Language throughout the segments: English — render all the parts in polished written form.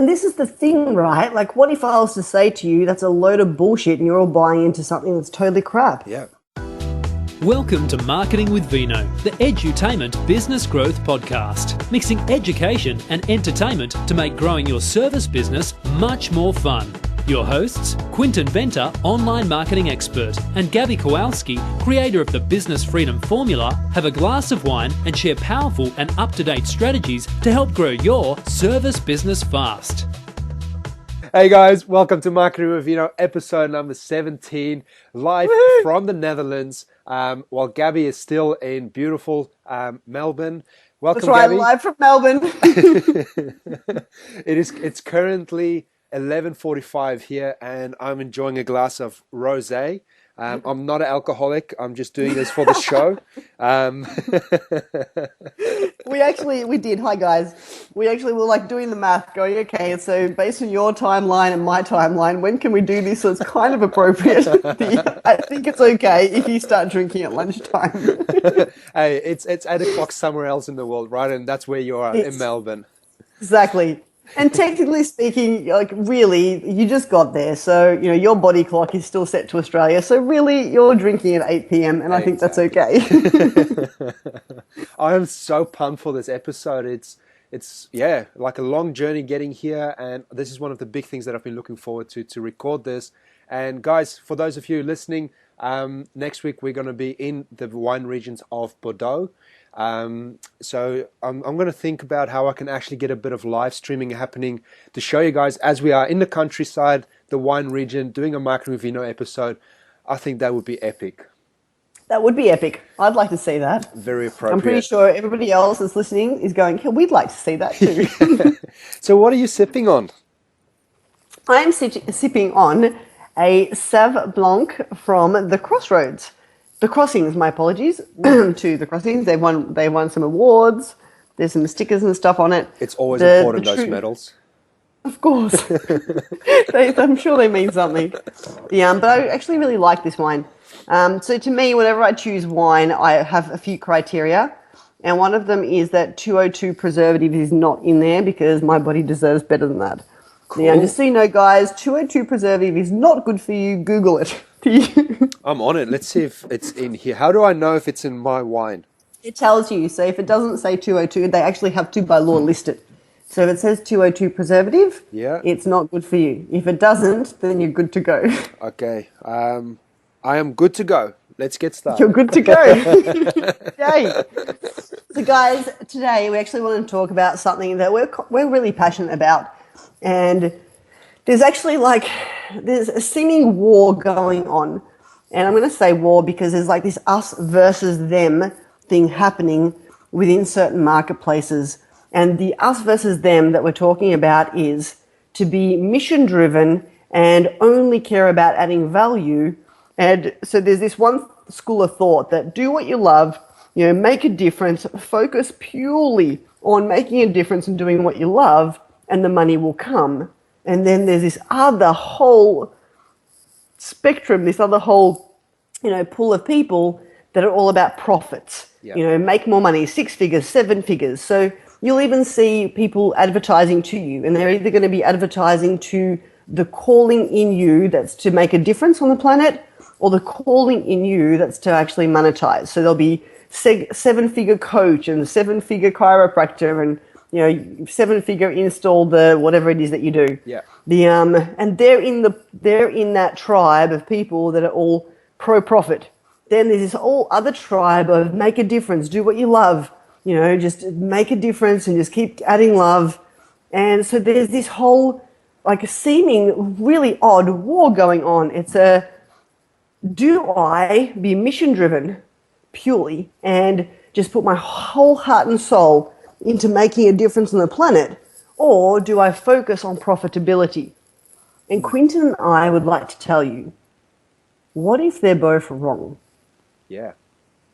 And this is the thing, right? Like, what if I was to say to you, that's a load of bullshit and you're all buying into something that's totally crap? Yeah. Welcome to Marketing with Vino, the edutainment business growth podcast, mixing education and entertainment to make growing your service business much more fun. Your hosts, Quinton Venter, online marketing expert, and Gabby Kowalski, creator of the Business Freedom Formula, have a glass of wine and share powerful and up-to-date strategies to help grow your service business fast. Hey guys, welcome to Marketing with Vino, episode number 17, live from the Netherlands, while Gabby is still in beautiful Melbourne. Welcome, That's right, Gabby. live from Melbourne. It's currently 11:45 here, and I'm enjoying a glass of rosé. I'm not an alcoholic. I'm just doing this for the show. We did. Hi guys. We actually were like doing the math, going, okay, so based on your timeline and my timeline, when can we do this? So it's kind of appropriate. I think it's okay if you start drinking at lunchtime. Hey, it's 8 o'clock somewhere else in the world, right? And that's where you are, in Melbourne. Exactly. And technically speaking, like really, you just got there. So, you know, your body clock is still set to Australia. So really, you're drinking at 8 p.m. and I think that's okay. I am so pumped for this episode. It's like a long journey getting here. And this is one of the big things that I've been looking forward to record this. And guys, for those of you listening, next week we're going to be in the wine regions of Bordeaux. So I'm going to think about how I can actually get a bit of live streaming happening to show you guys as we are in the countryside, the wine region, doing a Marketing with Vino episode. I think that would be epic. That would be epic. I'd like to see that. Very appropriate. I'm pretty sure everybody else that's listening is going, we'd like to see that too. So what are you sipping on? I'm sipping on a Sauv Blanc from The Crossroads. The Crossings, my apologies to The Crossings. They won some awards. There's some stickers and stuff on it. It's always important, those medals. Of course. I'm sure they mean something. Yeah, but I actually really like this wine. So to me, whenever I choose wine, I have a few criteria. And one of them is that 202 preservative is not in there because my body deserves better than that. Cool. Now, just so you know, guys, 202 preservative is not good for you. Google it. I'm on it. Let's see if it's in here. How do I know if it's in my wine? It tells you. So if it doesn't say 202, they actually have to by law list it. So if it says 202 preservative, it's not good for you. If it doesn't, then you're good to go. Okay. I am good to go. Let's get started. You're good to go. Yay. So guys, today we actually want to talk about something that we're really passionate about. And there's actually there's a seeming war going on. And I'm going to say war because there's like this us versus them thing happening within certain marketplaces. And the us versus them that we're talking about is to be mission driven and only care about adding value. And so there's this one school of thought that do what you love, you know, make a difference, focus purely on making a difference and doing what you love, and the money will come. And then there's this other whole spectrum, this other whole, pool of people that are all about profits. Yep. Make more money, 6 figures, 7 figures. So you'll even see people advertising to you, and they're either going to be advertising to the calling in you that's to make a difference on the planet, or the calling in you that's to actually monetize. So there'll be 7-figure coach and 7-figure chiropractor and 7-figure install the whatever it is that you do. Yeah. And they're in that tribe of people that are all pro-profit. Then there's this whole other tribe of make a difference, do what you love, just make a difference and just keep adding love. And so there's this whole seeming really odd war going on. It's do I be mission driven purely and just put my whole heart and soul into making a difference on the planet, or do I focus on profitability? And Quinton and I would like to tell you, what if they're both wrong? Yeah,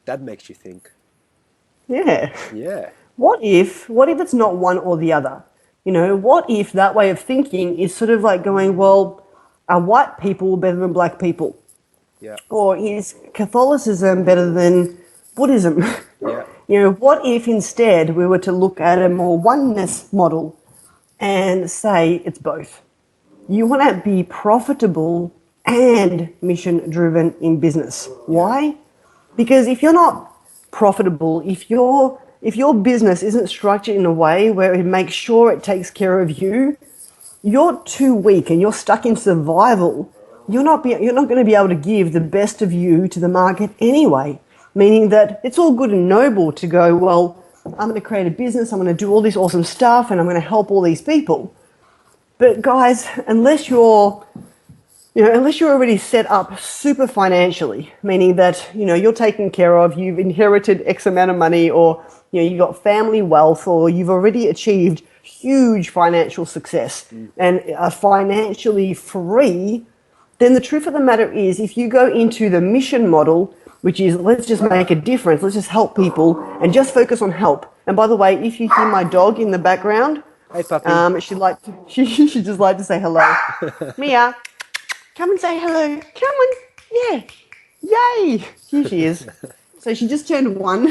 that makes you think. Yeah. Yeah. What if it's not one or the other? What if that way of thinking is sort of like going, well, are white people better than black people? Yeah. Or is Catholicism better than Buddhism? Yeah. What if instead we were to look at a more oneness model and say it's both. You want to be profitable and mission driven in business. Why? Because if you're not profitable, if your business isn't structured in a way where it makes sure it takes care of you, you're too weak and you're stuck in survival. You're not going to be able to give the best of you to the market anyway. Meaning that it's all good and noble to go, well, I'm going to create a business, I'm going to do all this awesome stuff, and I'm going to help all these people. But guys, unless you're already set up super financially, meaning that, you're taken care of, you've inherited X amount of money, or, you've got family wealth, or you've already achieved huge financial success and are financially free, then the truth of the matter is, if you go into the mission model, which is let's just make a difference, let's just help people and just focus on help. And by the way, if you hear my dog in the background, Hey, puppy. she'd just like to say hello. Mia, come and say hello. Come on. Yeah. Yay. Here she is. So she just turned 1.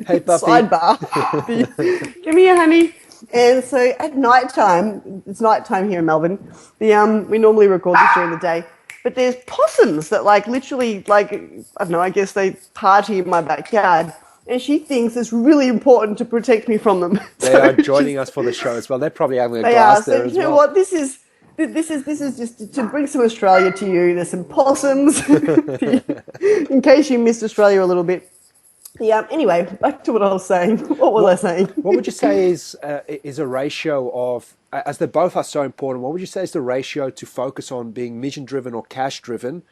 Hey, puppy. Sidebar. Come here, honey. And so at night time, it's night time here in Melbourne, we normally record this during the day, but there's possums that literally, I don't know, I guess they party in my backyard. And she thinks it's really important to protect me from them. They are joining us for the show as well. They're probably having a They glass are. there So as you know well. what? This is just to bring some Australia to you. There's some possums, in case you missed Australia a little bit. Yeah. Anyway, back to what I was saying. What was I saying? What would you say is a ratio of, as they both are so important, what would you say is the ratio to focus on being mission driven or cash driven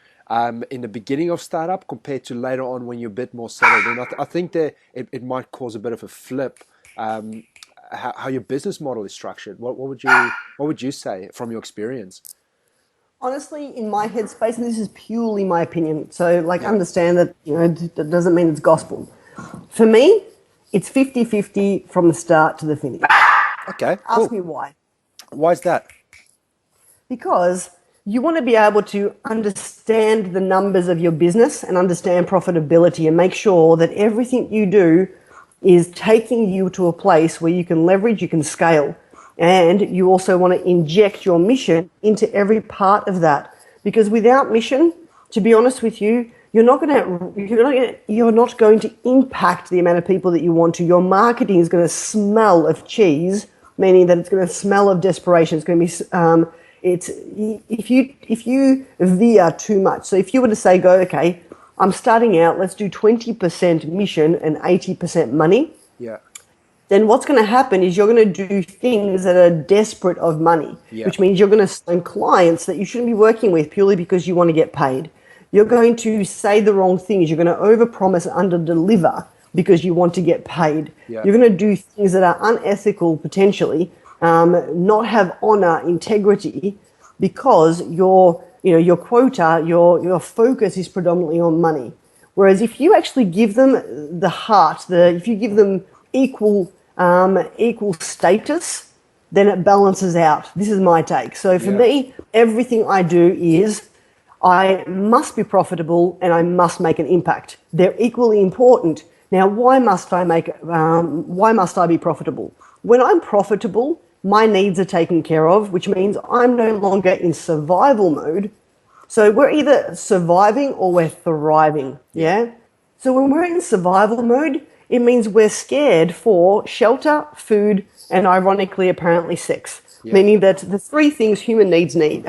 in the beginning of startup compared to later on when you're a bit more settled? And I think that it might cause a bit of a flip. How your business model is structured. What would you say from your experience? Honestly, in my headspace, and this is purely my opinion, so understand that that doesn't mean it's gospel. For me, it's 50-50 from the start to the finish. Okay, cool. Ask me why. Why is that? Because you want to be able to understand the numbers of your business and understand profitability and make sure that everything you do is taking you to a place where you can leverage, you can scale. And you also want to inject your mission into every part of that. Because without mission, to be honest with you, you're not going to impact the amount of people that you want to. Your marketing is going to smell of cheese, meaning that it's going to smell of desperation. It's going to be if you veer too much. So if you were to say, okay, I'm starting out, let's do 20% mission and 80% money. Yeah. Then what's going to happen is you're going to do things that are desperate of money, which means you're going to sign clients that you shouldn't be working with purely because you want to get paid. You're going to say the wrong things. You're going to overpromise and underdeliver because you want to get paid. Yeah. You're going to do things that are unethical potentially, not have honor, integrity, because your quota, your focus is predominantly on money. Whereas if you actually give them the heart, if you give them equal status, then it balances out. This is my take. So for me, everything I do is I must be profitable and I must make an impact. They're equally important. Now, why must I be profitable? When I'm profitable, my needs are taken care of, which means I'm no longer in survival mode. So we're either surviving or we're thriving. Yeah. So when we're in survival mode, it means we're scared for shelter, food, and ironically, apparently, sex. Yeah. Meaning that the 3 things human beings need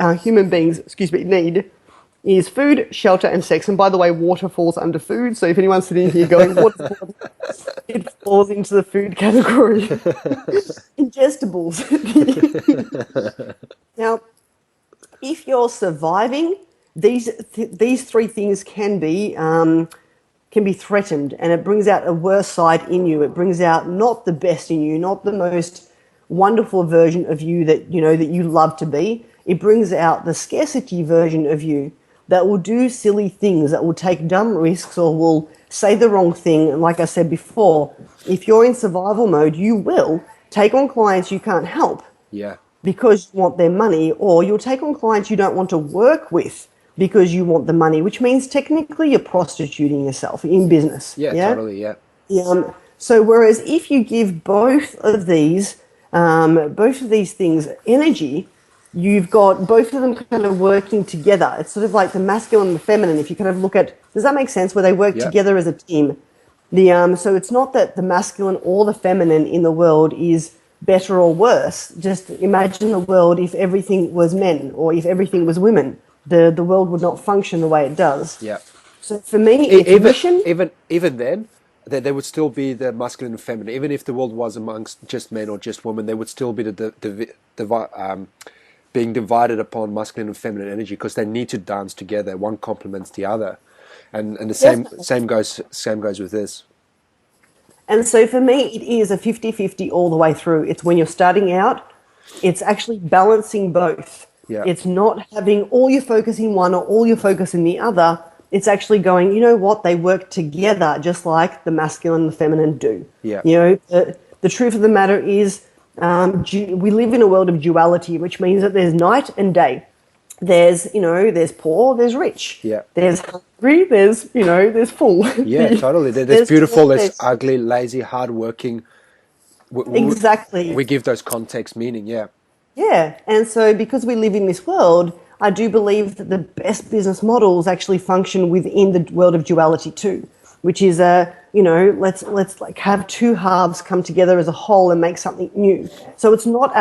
is food, shelter, and sex. And by the way, water falls under food. So if anyone's sitting here going, it falls into the food category. Ingestibles. Now, if you're surviving, these 3 things can be threatened, and it brings out a worse side in you. It brings out not the best in you, not the most wonderful version of you that you love to be. It brings out the scarcity version of you that will do silly things, that will take dumb risks, or will say the wrong thing. And like I said before, if you're in survival mode, you will take on clients you can't help because you want their money, or you'll take on clients you don't want to work with because you want the money, which means technically you're prostituting yourself in business. Yeah, totally, yeah. So whereas if you give both of these both of these things, energy, you've got both of them kind of working together. It's sort of like the masculine and the feminine. If you kind of look at, does that make sense? Where they work Yeah. together as a team. So it's not that the masculine or the feminine in the world is better or worse. Just imagine the world if everything was men or if everything was women. The world would not function the way it does. Yeah. So for me, it's mission. Even then, there would still be the masculine and feminine. Even if the world was amongst just men or just women, there would still be being divided upon masculine and feminine energy because they need to dance together. One complements the other, and the same goes with this. And so for me, it is a 50-50 all the way through. It's when you're starting out, it's actually balancing both. Yeah. It's not having all your focus in one or all your focus in the other. It's actually going, you know what, they work together just like the masculine and the feminine do. Yeah. You know, the truth of the matter is we live in a world of duality, which means that there's night and day. There's poor, there's rich. Yeah. There's hungry, there's full. Yeah, totally. There's beautiful, poor, there's ugly, lazy, hardworking. Exactly. We give those context meaning, yeah. Yeah, and so because we live in this world, I do believe that the best business models actually function within the world of duality too, which is let's like have two halves come together as a whole and make something new. So it's not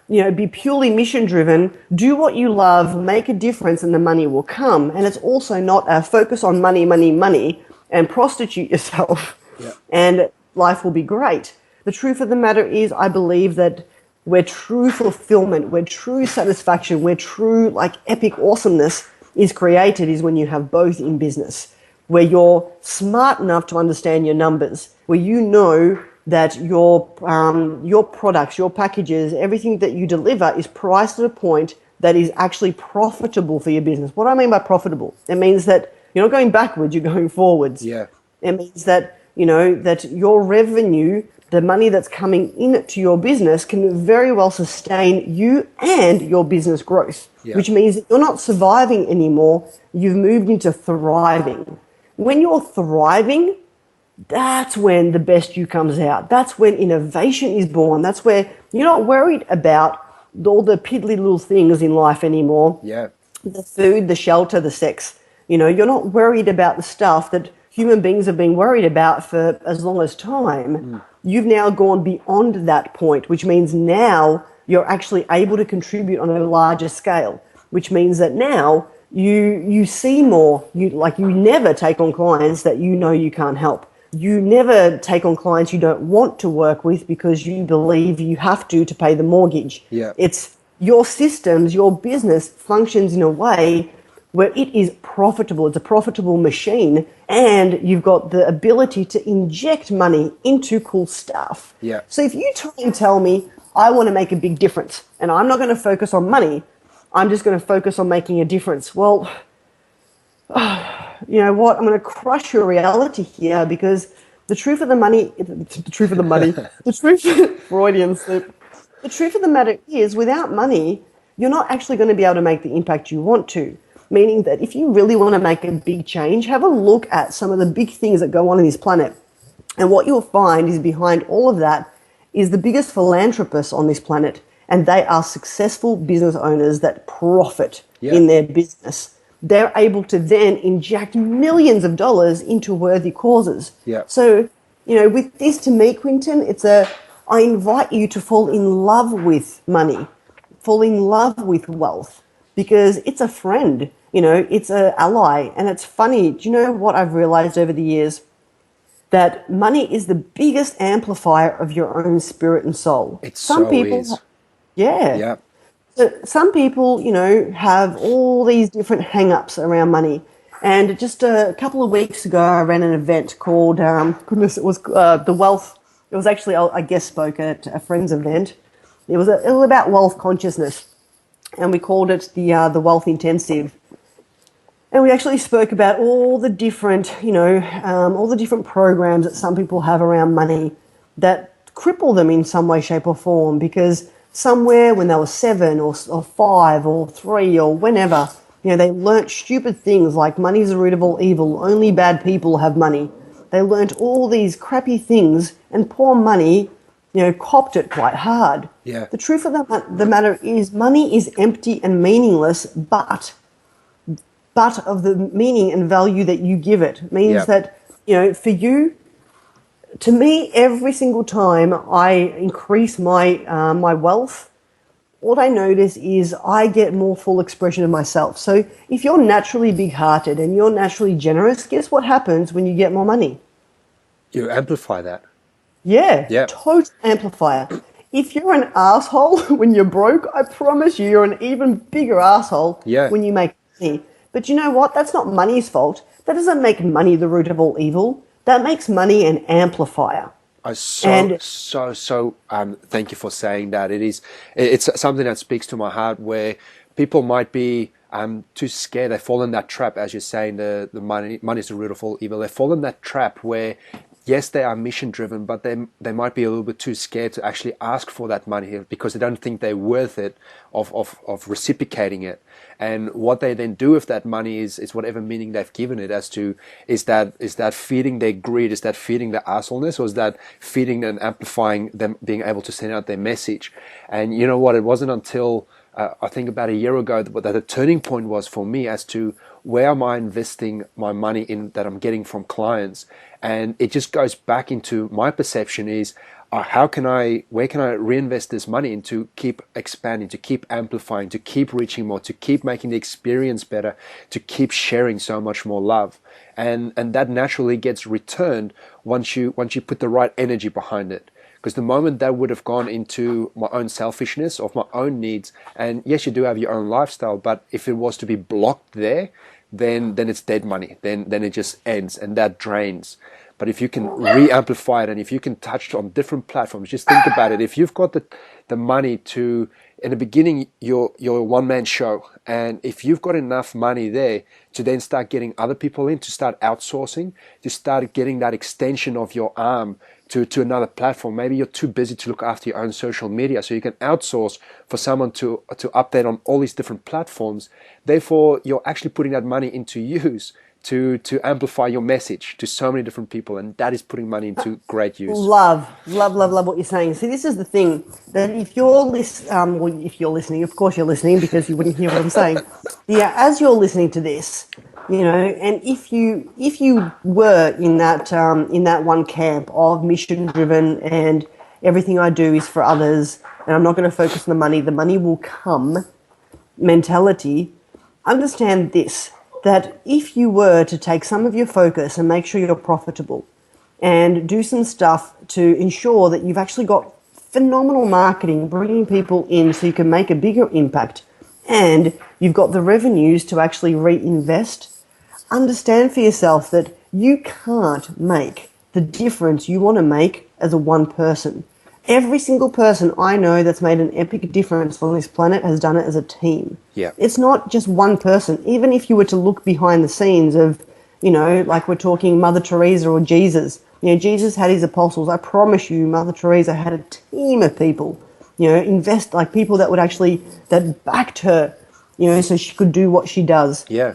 be purely mission driven, do what you love, make a difference, and the money will come. And it's also not a focus on money, money, money, and prostitute yourself, Yeah. and life will be great. The truth of the matter is, I believe that where true fulfillment, where true satisfaction, where true like epic awesomeness is created is when you have both in business, where you're smart enough to understand your numbers, where you know that your products, your packages, everything that you deliver is priced at a point that is actually profitable for your business. What do I mean by profitable? It means that you're not going backwards, you're going forwards. Yeah. It means that, that your revenue, the money that's coming into your business can very well sustain you and your business growth, Yeah. which means that you're not surviving anymore. You've moved into thriving. When you're thriving, that's when the best you comes out. That's when innovation is born. That's where you're not worried about all the piddly little things in life anymore. Yeah. The food, the shelter, the sex. You're not worried about the stuff that human beings have been worried about for as long as time. You've now gone beyond that point, which means now you're actually able to contribute on a larger scale, which means that now you see more. You never take on clients that you can't help. You never take on clients you don't want to work with because you believe you have to pay the mortgage. Yeah. It's your systems, your business functions in a way where it is profitable. It's a profitable machine, and you've got the ability to inject money into cool stuff. Yeah. So if you try and tell me, I want to make a big difference, and I'm not going to focus on money, I'm just going to focus on making a difference. Well, you know what? I'm going to crush your reality here, because the truth of the Freudian slip. The truth of the matter is, without money, you're not actually going to be able to make the impact you want to. Meaning that if you really want to make a big change, have a look at some of the big things that go on this planet. And what you'll find is behind all of that is the biggest philanthropists on this planet. And they are successful business owners that profit in their business. They're able to then inject millions of dollars into worthy causes. Yeah. So, with this, to me, Quinton, I invite you to fall in love with money, fall in love with wealth, because it's a friend, it's an ally. And it's funny, do you know what I've realized over the years? That money is the biggest amplifier of your own spirit and soul. Some people is. Yeah. So some people, have all these different hang-ups around money. And just a couple of weeks ago, I ran an event called, it was The Wealth. It was actually a guest spoke at a friend's event. It was about wealth consciousness. And we called it the Wealth Intensive. And we actually spoke about all the different, all the different programs that some people have around money that cripple them in some way, shape or form, because somewhere when they were 7 or 5 or 3 or whenever, they learnt stupid things like money's the root of all evil, only bad people have money. They learnt all these crappy things, and poor money, copped it quite hard. Yeah. The truth of the matter is money is empty and meaningless, but of the meaning and value that you give it means that, for you, to me, every single time I increase my my wealth, what I notice is I get more full expression of myself. So if you're naturally big-hearted and you're naturally generous, guess what happens when you get more money? You amplify that. Yeah, Yeah. total amplifier. If you're an asshole when you're broke, I promise you're an even bigger asshole when you make money. But you know what? That's not money's fault. That doesn't make money the root of all evil. That makes money an amplifier. Thank you for saying that. It's something that speaks to my heart, where people might be too scared. They fall in that trap, as you're saying, the money is the root of all evil. They fall in that trap where, yes, they are mission driven, but they might be a little bit too scared to actually ask for that money because they don't think they're worth it of reciprocating it. And what they then do with that money is whatever meaning they've given it as to, is that feeding their greed, is that feeding their assholeness, or is that feeding and amplifying them being able to send out their message? And you know what? It wasn't until I think about a year ago that the turning point was for me as to where am I investing my money in that I'm getting from clients. And it just goes back into my perception is, where can I reinvest this money in to keep expanding, to keep amplifying, to keep reaching more, to keep making the experience better, to keep sharing so much more love. And that naturally gets returned once you put the right energy behind it. Because the moment that would have gone into my own selfishness of my own needs, and yes, you do have your own lifestyle, but if it was to be blocked there, then it's dead money. Then it just ends, and that drains. But if you can re-amplify it, and if you can touch on different platforms, just think about it. If you've got the money to, in the beginning, you're a one-man show, and if you've got enough money there to then start getting other people in, to start outsourcing, to start getting that extension of your arm to another platform. Maybe you're too busy to look after your own social media, so you can outsource for someone to update on all these different platforms. Therefore, you're actually putting that money into use to amplify your message to so many different people, and that is putting money into great use. Love what you're saying. See, this is the thing, that if you're listening, of course you're listening because you wouldn't hear what I'm saying. Yeah, as you're listening to this, and if you were in that one camp of mission driven and everything I do is for others and I'm not going to focus on the money will come mentality, understand this, that if you were to take some of your focus and make sure you're profitable and do some stuff to ensure that you've actually got phenomenal marketing, bringing people in so you can make a bigger impact, and you've got the revenues to actually reinvest, understand for yourself that you can't make the difference you want to make as a one person. Every single person I know that's made an epic difference on this planet has done it as a team. Yeah. It's not just one person. Even if you were to look behind the scenes of, like we're talking Mother Teresa or Jesus. Jesus had his apostles. I promise you, Mother Teresa had a team of people, like people that backed her, so she could do what she does. Yeah.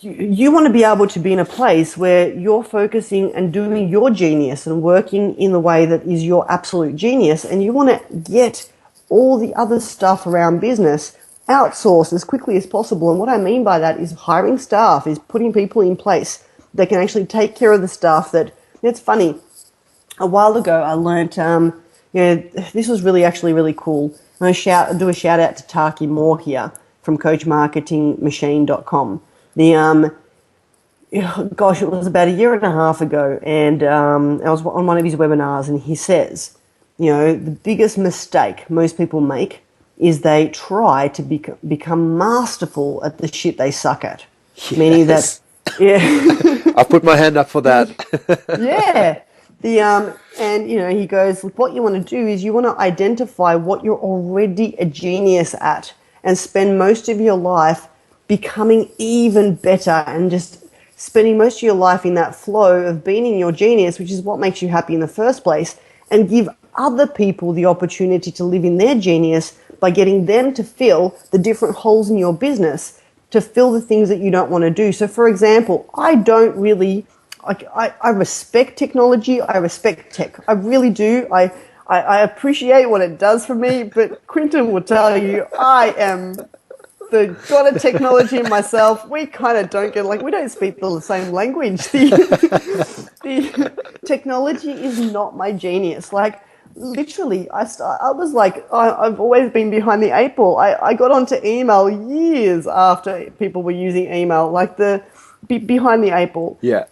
You want to be able to be in a place where you're focusing and doing your genius and working in the way that is your absolute genius, and you want to get all the other stuff around business outsourced as quickly as possible. And what I mean by that is hiring staff, is putting people in place that can actually take care of the stuff that, it's funny, a while ago I learnt, this was really cool. And I do a shout out to Taki Moore here from CoachMarketingMachine.com. It was about a year and a half ago, and I was on one of his webinars, and he says, the biggest mistake most people make is they try to become masterful at the shit they suck at. Yes. Meaning that, yeah. I'll put my hand up for that. Yeah. And he goes, look, what you want to do is you want to identify what you're already a genius at and spend most of your life becoming even better and just spending most of your life in that flow of being in your genius, which is what makes you happy in the first place, and give other people the opportunity to live in their genius by getting them to fill the different holes in your business, to fill the things that you don't want to do. So, for example, I don't really, I respect technology, I respect tech. I really do. I appreciate what it does for me, but Quinton will tell you I am the god of technology myself. We kind of don't get, like, we don't speak the same language. The technology is not my genius. Like, literally, I was like, I've always been behind the eight ball. I got onto email years after people were using email, like behind the eight ball. Yeah.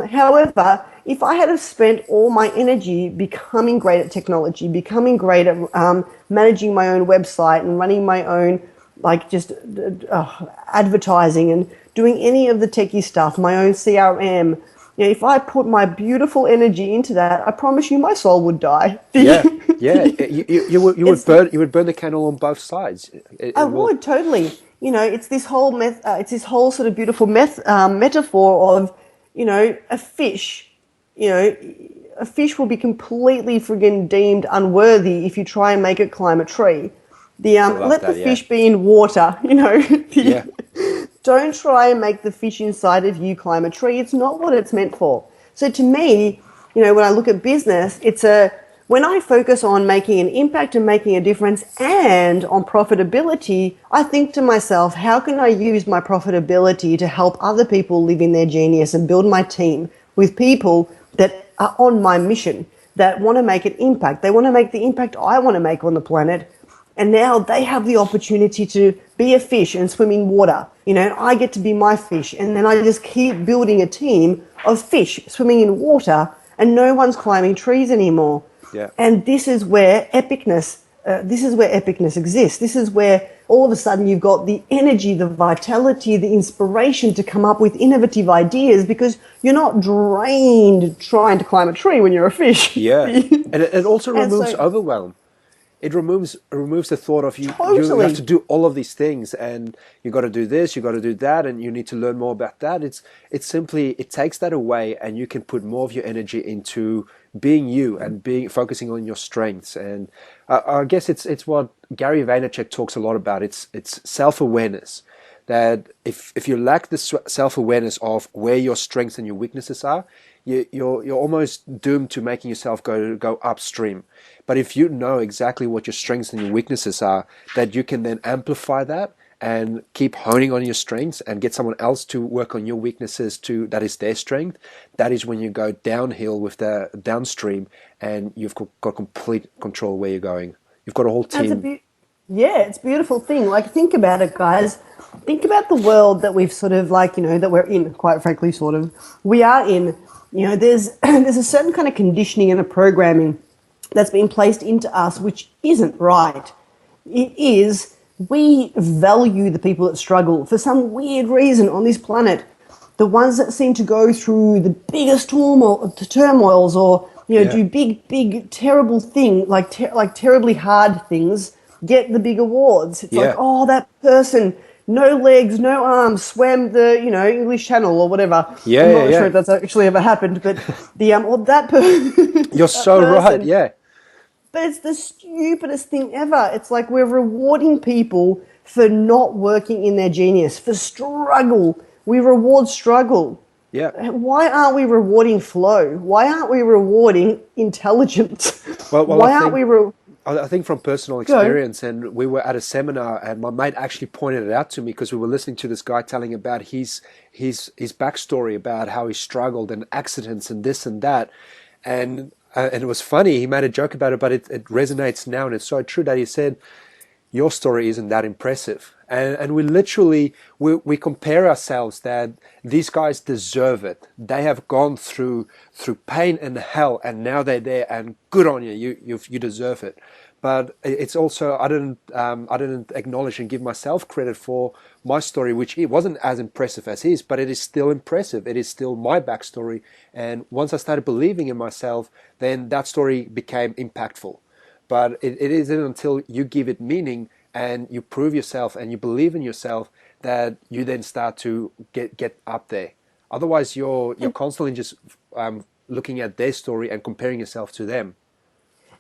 However, if I had have spent all my energy becoming great at technology, becoming great at managing my own website and running my own, like, just advertising and doing any of the techie stuff, my own CRM, if I put my beautiful energy into that, I promise you my soul would die. Yeah. You would burn the candle on both sides. I would, totally. It's this whole it's this whole sort of beautiful metaphor of, a fish. A fish will be completely friggin' deemed unworthy if you try and make it climb a tree. Let the fish be in water. Don't try and make the fish inside of you climb a tree. It's not what it's meant for. So to me, when I look at business, when I focus on making an impact and making a difference and on profitability, I think to myself, how can I use my profitability to help other people live in their genius and build my team with people that are on my mission, that want to make an impact. They want to make the impact I want to make on the planet. And now they have the opportunity to be a fish and swim in water. I get to be my fish. And then I just keep building a team of fish swimming in water and no one's climbing trees anymore. Yeah. And this is where epicness exists. This is where all of a sudden you've got the energy, the vitality, the inspiration to come up with innovative ideas because you're not drained trying to climb a tree when you're a fish. Yeah. And it also removes overwhelm. It removes the thought of you have to do all of these things and you got to do this, you got to do that, and you need to learn more about that. It takes that away and you can put more of your energy into being you and focusing on your strengths. And I guess it's what Gary Vaynerchuk talks a lot about. It's self-awareness. That if you lack the self-awareness of where your strengths and your weaknesses are, you're almost doomed to making yourself go upstream. But if you know exactly what your strengths and your weaknesses are, that you can then amplify that and keep honing on your strengths and get someone else to work on your weaknesses that is their strength, that is when you go downhill with the downstream and you've got complete control where you're going. You've got a whole team. It's a beautiful thing. Like, think about it, guys. Think about the world that we've sort of that we're in, quite frankly, sort of. We are in, there's a certain kind of conditioning and a programming that's been placed into us which isn't right. It is, we value the people that struggle for some weird reason on this planet. The ones that seem to go through the biggest turmoils or, do big, terrible things, like terribly hard things, get the big awards. It's like, oh, that person, no legs, no arms, swam the, English Channel or whatever. I'm not sure if that's actually ever happened, but or that person. You're so right, yeah. But it's the stupidest thing ever. It's like we're rewarding people for not working in their genius, for struggle. We reward struggle. Yeah. Why aren't we rewarding flow? Why aren't we rewarding intelligence? I think from personal experience, and we were at a seminar, and my mate actually pointed it out to me because we were listening to this guy telling about his backstory about how he struggled and accidents and this and that, and it was funny. He made a joke about it, but it resonates now, and it's so true that he said, "Your story isn't that impressive," and we literally we compare ourselves that these guys deserve it. They have gone through pain and hell, and now they're there, and good on you. You deserve it. But it's also I didn't acknowledge and give myself credit for my story, which it wasn't as impressive as his, but it is still impressive. It is still my backstory. And once I started believing in myself, then that story became impactful. But it isn't until you give it meaning and you prove yourself and you believe in yourself that you then start to get up there. Otherwise, you're constantly just looking at their story and comparing yourself to them.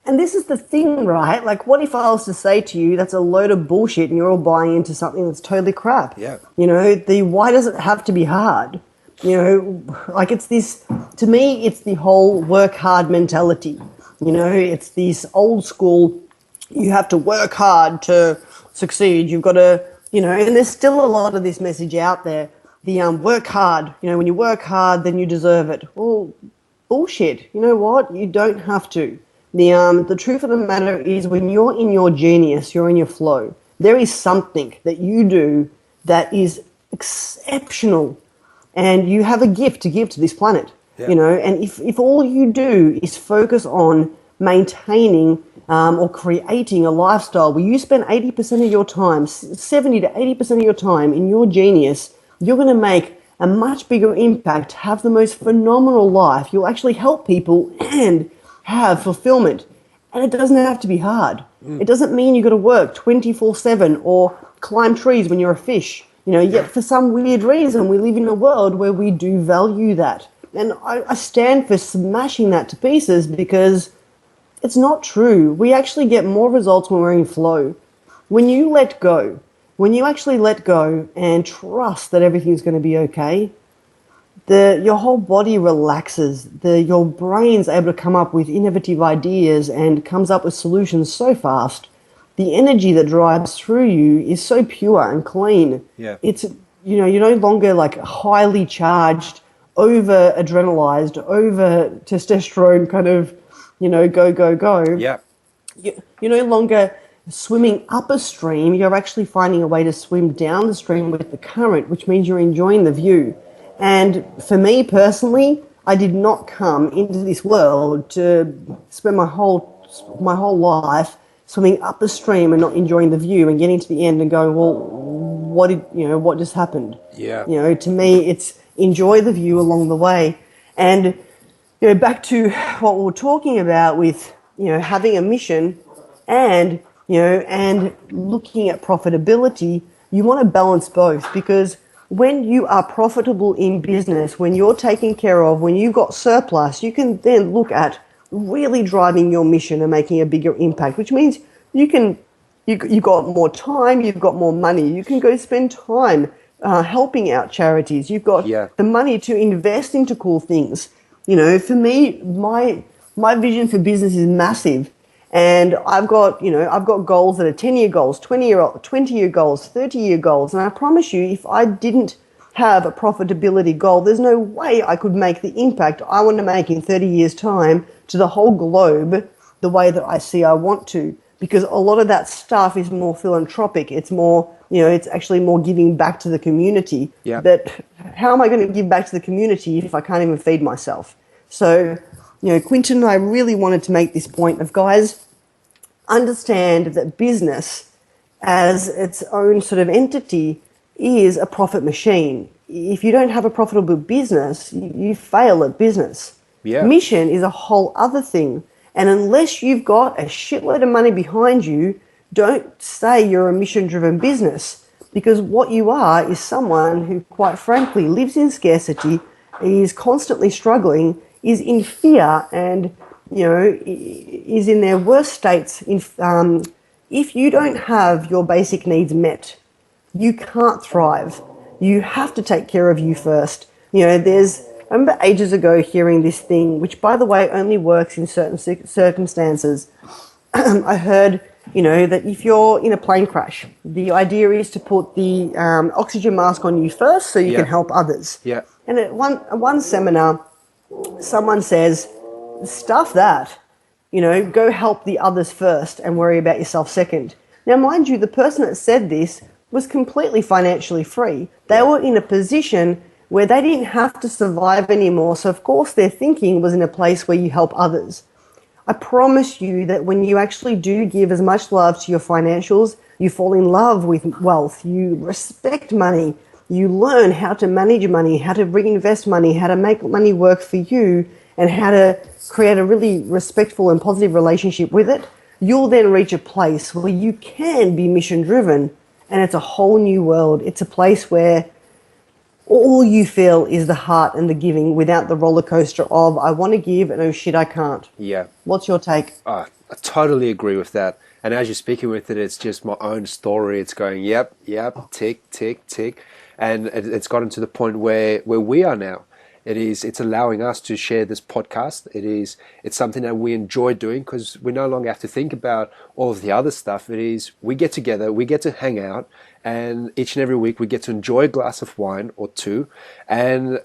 And this is the thing, right? Like, what if I was to say to you, that's a load of bullshit and you're all buying into something that's totally crap? Yeah. Why does it have to be hard? Like, it's this, to me, it's the whole work hard mentality. You know, it's this old school, you have to work hard to succeed. You've got to, you know, and there's still a lot of this message out there. The work hard, you know, when you work hard, then you deserve it. Well, bullshit. You know what? You don't have to. The truth of the matter is when you're in your genius, you're in your flow, there is something that you do that is exceptional, and you have a gift to give to this planet. Yeah. You know, and if all you do is focus on maintaining or creating a lifestyle where you spend 80% of your time, 70 to 80% of your time in your genius, you're going to make a much bigger impact, have the most phenomenal life. You'll actually help people and have fulfillment. And it doesn't have to be hard. It doesn't mean you've got to work 24/7 or climb trees when you're a fish. You know, yet for some weird reason, we live in a world where we do value that. And I stand for smashing that to pieces because it's not true. We actually get more results when we're in flow. When you let go, when you actually let go and trust that everything's going to be okay, your whole body relaxes. Your brain's able to come up with innovative ideas and comes up with solutions so fast. The energy that drives through you is so pure and clean. Yeah. It's, you know, you're no longer like highly charged, over adrenalized, over testosterone kind of, you know, go. Yeah. You're no longer swimming up a stream. You're actually finding a way to swim down the stream with the current, which means you're enjoying the view. And for me personally, I did not come into this world to spend my whole life swimming up a stream and not enjoying the view and getting to the end and going, well, what just happened? Yeah. You know, to me, it's enjoy the view along the way. And, you know, back to what we were talking about with, you know, having a mission and, you know, and looking at profitability, you want to balance both, because when you are profitable in business, when you're taken care of, when you've got surplus, you can then look at really driving your mission and making a bigger impact, which means you've got more time, you've got more money, you can go spend time helping out charities, you've got the money to invest into cool things. You know, for me, my vision for business is massive. And I've got goals that are 10-year goals, 20-year goals, 30-year goals. And I promise you, if I didn't have a profitability goal, there's no way I could make the impact I want to make in 30 years' time to the whole globe the way that I see I want to. Because a lot of that stuff is more philanthropic. It's more, you know, it's actually more giving back to the community. Yeah. But how am I going to give back to the community if I can't even feed myself? So, you know, Quinton and I really wanted to make this point of, guys, understand that business as its own sort of entity is a profit machine. If you don't have a profitable business, you fail at business. Yeah. Mission is a whole other thing. And unless you've got a shitload of money behind you, don't say you're a mission-driven business, because what you are is someone who, quite frankly, lives in scarcity, is constantly struggling, is in fear, and, you know, is in their worst states. If you don't have your basic needs met, you can't thrive. You have to take care of you first. You know, I remember ages ago hearing this thing, which, by the way, only works in certain circumstances. I heard, you know, that if you're in a plane crash, the idea is to put the oxygen mask on you first so you can help others. Yeah. And at one seminar, someone says, stuff that, you know, go help the others first and worry about yourself second. Now, mind you, the person that said this was completely financially free. They were in a position where they didn't have to survive anymore. So, of course, their thinking was in a place where you help others. I promise you that when you actually do give as much love to your financials, you fall in love with wealth, you respect money, you learn how to manage money, how to reinvest money, how to make money work for you, and how to create a really respectful and positive relationship with it. You'll then reach a place where you can be mission-driven, and it's a whole new world. It's a place where all you feel is the heart and the giving without the roller coaster of, I want to give and oh shit, I can't. Yeah. What's your take? I totally agree with that. And as you're speaking with it, it's just my own story. It's going, yep, tick, tick, tick. And it's gotten to the point where we are now. It's allowing us to share this podcast. It's something that we enjoy doing because we no longer have to think about all of the other stuff. We get together, we get to hang out, and each and every week we get to enjoy a glass of wine or two and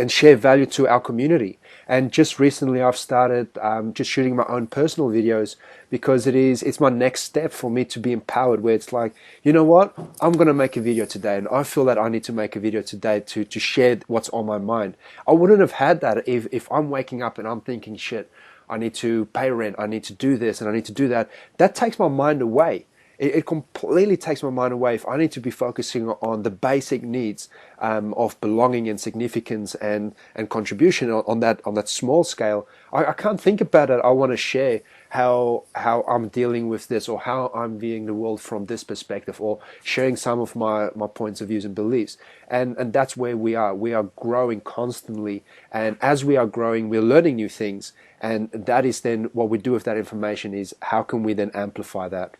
share value to our community. And just recently I've started just shooting my own personal videos because it's my next step for me to be empowered, where it's like, you know what, I'm going to make a video today, and I feel that I need to make a video today to share what's on my mind. I wouldn't have had that if I'm waking up and I'm thinking, shit, I need to pay rent, I need to do this and I need to do that. That takes my mind away. It completely takes my mind away if I need to be focusing on the basic needs of belonging and significance and contribution on that small scale. I can't think about it. I want to share how I'm dealing with this, or how I'm viewing the world from this perspective, or sharing some of my points of views and beliefs. And that's where we are. We are growing constantly, and as we are growing, we're learning new things. And that is then what we do with that information is how can we then amplify that?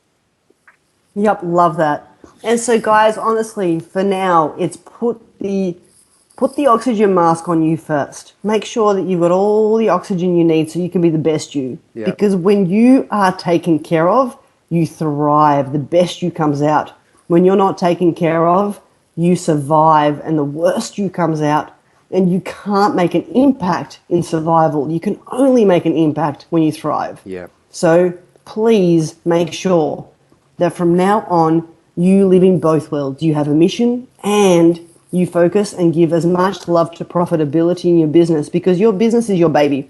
Yep, love that. And so, guys, honestly, for now, it's put the oxygen mask on you first. Make sure that you've got all the oxygen you need so you can be the best you. Yeah. Because when you are taken care of, you thrive. The best you comes out. When you're not taken care of, you survive, and the worst you comes out. And you can't make an impact in survival. You can only make an impact when you thrive. Yeah. So please make sure that from now on, you live in both worlds. You have a mission and you focus and give as much love to profitability in your business, because your business is your baby.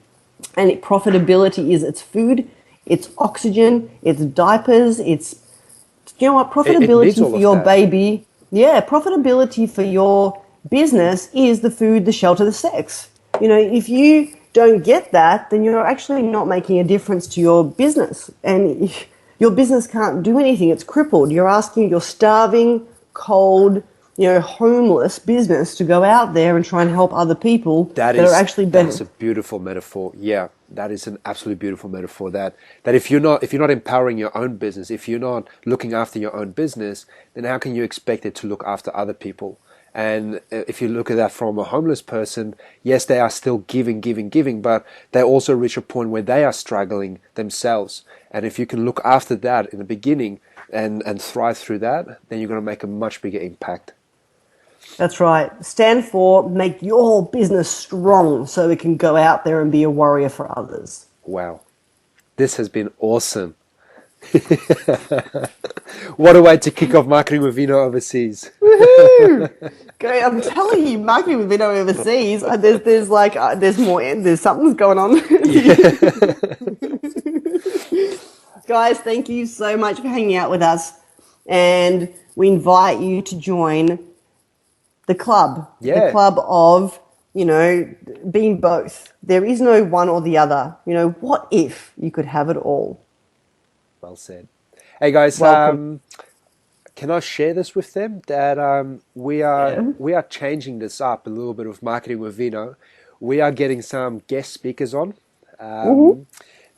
And profitability is its food, its oxygen, its diapers, it's, you know what, profitability for your baby. Yeah, profitability for your business is the food, the shelter, the sex. You know, if you don't get that, then you're actually not making a difference to your business. And your business can't do anything. It's crippled. You're asking your starving, cold, homeless business to go out there and try and help other people that are actually better. That's a beautiful metaphor. Yeah, that is an absolutely beautiful metaphor. That if you're not empowering your own business, if you're not looking after your own business, then how can you expect it to look after other people? And if you look at that from a homeless person, yes, they are still giving, but they also reach a point where they are struggling themselves. And if you can look after that in the beginning and thrive through that, then you're going to make a much bigger impact. That's right. Stand for make your business strong so it can go out there and be a warrior for others. Wow. This has been awesome. What a way to kick off Marketing with Vino Overseas. Woohoo! Okay, I'm telling you, Marketing with Vino Overseas, there's more, there's something's going on. Guys, thank you so much for hanging out with us, and we invite you to join the club. Yeah. The club of, being both. There is no one or the other. What if you could have it all? Well said. Hey guys, Welcome. can I share this with them that we are changing this up a little bit with Marketing with Vino. We are getting some guest speakers on.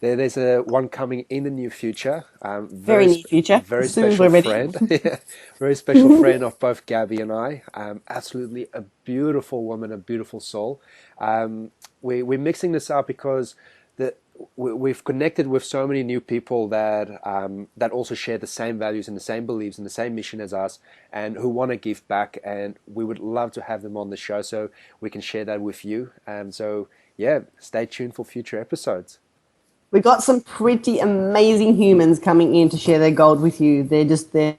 There's one coming in the near future. Very near future. Very as soon as special we're ready. friend. Very special friend of both Gabby and I. Absolutely a beautiful woman, a beautiful soul. We're mixing this up because we've connected with so many new people that also share the same values and the same beliefs and the same mission as us, and who want to give back. And we would love to have them on the show so we can share that with you. So yeah, stay tuned for future episodes. We got some pretty amazing humans coming in to share their gold with you. They're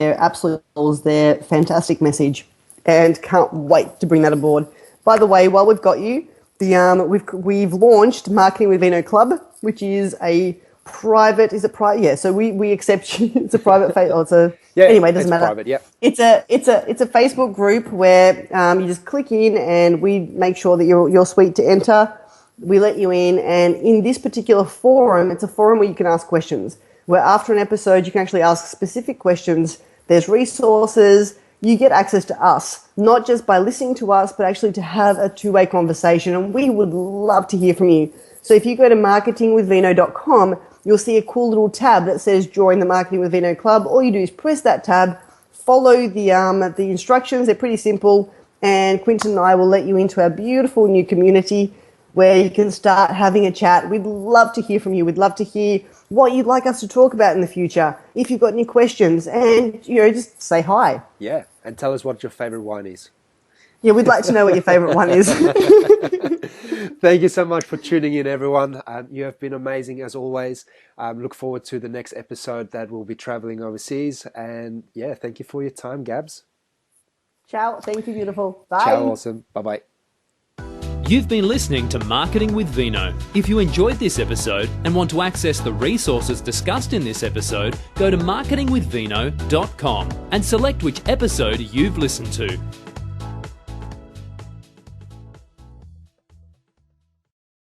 absolute goals. They're fantastic message, and can't wait to bring that aboard. By the way, while we've got you, we've launched Marketing with Vino Club, which is a private. Is it private? Yeah. So we accept you. It's a private. Anyway, it doesn't matter. Private, yeah. It's a Facebook group where you just click in, and we make sure that you're sweet to enter. We let you in, and in this particular forum, it's a forum where you can ask questions, where after an episode you can actually ask specific questions. There's resources. You get access to us, not just by listening to us, but actually to have a two-way conversation, and we would love to hear from you. So if you go to marketingwithvino.com, you'll see a cool little tab that says join the Marketing with Vino Club. All you do is press that tab, follow the instructions. They're pretty simple, and Quinton and I will let you into our beautiful new community where you can start having a chat. We'd love to hear from you. We'd love to hear what you'd like us to talk about in the future. If you've got any questions, and just say hi. Yeah, and tell us what your favorite wine is. Yeah, we'd like to know what your favorite one is. Thank you so much for tuning in, everyone. You have been amazing as always. Look forward to the next episode that will be traveling overseas. And yeah, thank you for your time, Gabs. Ciao. Thank you, beautiful. Bye. Ciao, awesome. Bye-bye. You've been listening to Marketing with Vino. If you enjoyed this episode and want to access the resources discussed in this episode, go to marketingwithvino.com and select which episode you've listened to.